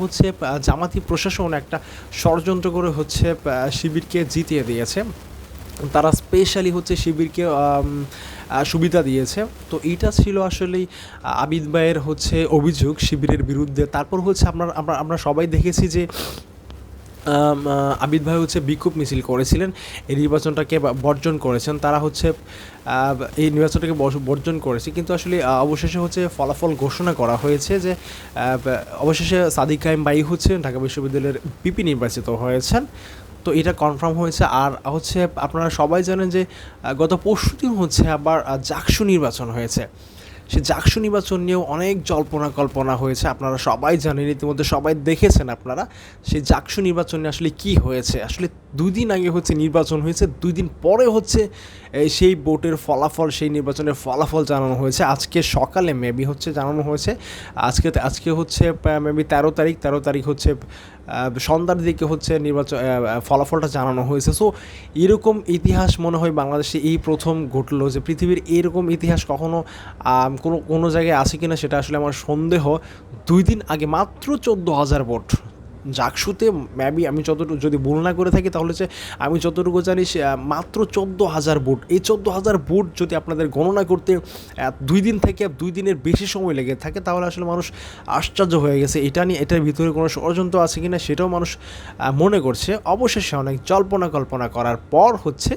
হচ্ছে জামাতি প্রশাসন একটা ষড়যন্ত্র করে হচ্ছে শিবিরকে জিতিয়ে দিয়েছে। তারা স্পেশালি হচ্ছে শিবিরকে সুবিধা দিয়েছে। তো এইটা ছিল আসলেই আবিদ ভাইয়ের হচ্ছে অভিযোগ শিবিরের বিরুদ্ধে। তারপর হচ্ছে আমরা সবাই দেখেছি যে আবিদ ভাই হচ্ছে বিক্ষোভ মিছিল করেছিলেন, এই নির্বাচনটাকে বর্জন করেছেন। তারা হচ্ছে এই নির্বাচনটাকে বর্জন করেছে, কিন্তু আসলে অবশেষে হচ্ছে ফলাফল ঘোষণা করা হয়েছে যে অবশেষে সাদিক কায়েম বাই হচ্ছে ঢাকা বিশ্ববিদ্যালয়ের পিপি নির্বাচিত হয়েছেন। তো এটা কনফার্ম হয়েছে। আর হচ্ছে আপনারা সবাই জানেন যে গত পরশুদিন হচ্ছে আবার জাকসু নির্বাচন হয়েছে। সে জাকসু নির্বাচন নিয়েও অনেক জল্পনা কল্পনা হয়েছে, আপনারা সবাই জানেন, ইতিমধ্যে সবাই দেখেছেন আপনারা সেই জাকসু নির্বাচনে আসলে কি হয়েছে। আসলে 2 দিন আগে হচ্ছে নির্বাচন হয়েছে, 2 দিন পরে হচ্ছে সেই ভোটের ফলাফল, সেই নির্বাচনের ফলাফল জানানো হয়েছে। আজকে সকালে মেবি হচ্ছে জানানো হয়েছে। আজকে হচ্ছে মেবি 13 তারিখ হচ্ছে সন্ধ্যার দিকে হচ্ছে নির্বাচন ফলাফলটা জানানো হয়েছে। সো এরকম ইতিহাস মনে হয় বাংলাদেশে এই প্রথম ঘটলো, যে পৃথিবীর এরকম ইতিহাস কখনো কোনো জায়গায় আছে কি না সেটা আসলে আমার সন্দেহ। 2 দিন আগে মাত্র 14,000 ভোট জাকসুতে, মেবি আমি যতটুকু যদি ভুল না করে থাকি তাহলে যে আমি যতটুকু জানি মাত্র 14,000 ভোট। এই 14,000 ভোট যদি আপনাদের গণনা করতে 2 দিন থেকে 2 দিনের বেশি সময় লেগে থাকে, তাহলে আসলে মানুষ আশ্চর্য হয়ে গেছে। এটা নিয়ে এটার ভিতরে কোনো ষড়যন্ত্র আছে কি না সেটাও মানুষ মনে করছে। অবশেষে অনেক জল্পনা কল্পনা করার পর হচ্ছে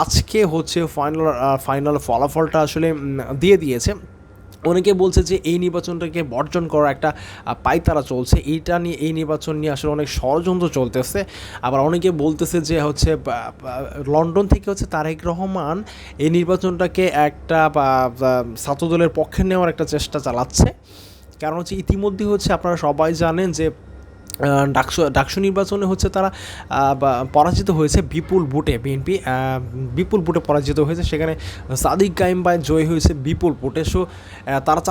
আজকে হচ্ছে ফাইনাল ফলাফলটা আসলে দিয়ে দিয়েছে। অনেকে বলছে যে এই নির্বাচনটাকে বর্জন করার একটা পায়তারা চলছে, এই নির্বাচন নিয়ে আসলে অনেক ষড়যন্ত্র চলতেছে। আবার অনেকে বলতেছে যে হচ্ছে লন্ডন থেকে হচ্ছে তারেক রহমান এই নির্বাচনটাকে একটা ছাত্রদলের পক্ষে নেওয়ার একটা চেষ্টা চালাচ্ছে। কারণ হচ্ছে ইতিমধ্যে হচ্ছে আপনারা সবাই জানেন যে ডাকসু নির্বাচনে হচ্ছে তারা পরাজিত হয়েছে বিপুল ভোটে, বিএনপি বিপুল ভোটে পরাজিত হয়েছে। সেখানে সাদিক কায়েম বাই জয় হয়েছে বিপুল ভোটে। সো তারা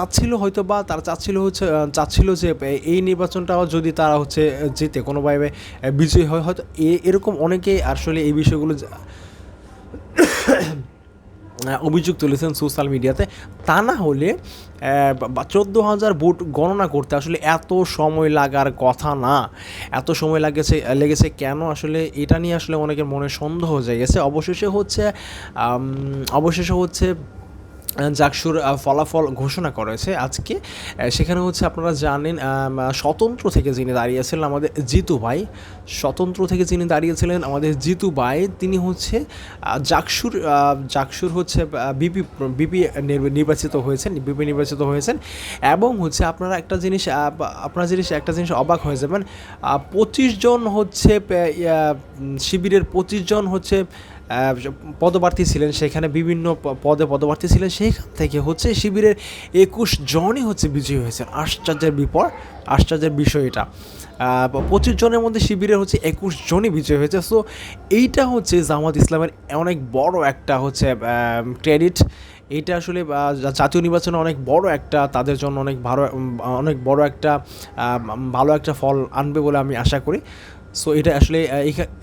চাচ্ছিল যে এই নির্বাচনটাও যদি তারা হচ্ছে জিতে কোনোভাবে বিজয়ী হয়, হয়তো এরকম অনেকেই আসলে এই বিষয়গুলো অভিযোগ তুলেছেন সোশ্যাল মিডিয়াতে। তা না হলে 14,000 ভোট গণনা করতে আসলে এত সময় লাগার কথা না। এত সময় লেগেছে কেন, আসলে এটা নিয়ে আসলে অনেকের মনে সন্দেহ জেগেছে। অবশেষে হচ্ছে জাকসুর ফলাফল ঘোষণা করেছে আজকে। সেখানে হচ্ছে আপনারা জানেন স্বতন্ত্র থেকে যিনি দাঁড়িয়েছিলেন আমাদের জিতু ভাই, তিনি হচ্ছে জাকসুর হচ্ছে বিপি নির্বাচিত হয়েছেন। এবং হচ্ছে আপনারা একটা জিনিস অবাক হয়ে যাবেন, 25 জন হচ্ছে শিবিরের 25 জন হচ্ছে পদপ্রার্থী ছিলেন, সেখানে বিভিন্ন পদে পদপ্রার্থী ছিলেন। সেইখান থেকে হচ্ছে শিবিরের 21 জনই হচ্ছে বিজয়ী হয়েছেন। আশ্চর্যের বিষয় এটা। 25 জনের মধ্যে শিবিরের হচ্ছে 21 জনই বিজয়ী হয়েছে। সো এইটা হচ্ছে জামাত ইসলামের অনেক বড় একটা হচ্ছে ক্রেডিট। এইটা আসলে জাতীয় নির্বাচনে অনেক বড় একটা, তাদের জন্য অনেক বড় একটা ভালো একটা ফল আনবে বলে আমি আশা করি। সো এটা আসলে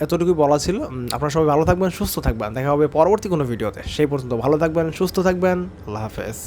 এতটুকুই বলা ছিল। আপনারা সবাই ভালো থাকবেন, সুস্থ থাকবেন। দেখা হবে পরবর্তী কোনো ভিডিওতে। সেই পর্যন্ত ভালো থাকবেন, সুস্থ থাকবেন। আল্লাহ হাফেজ।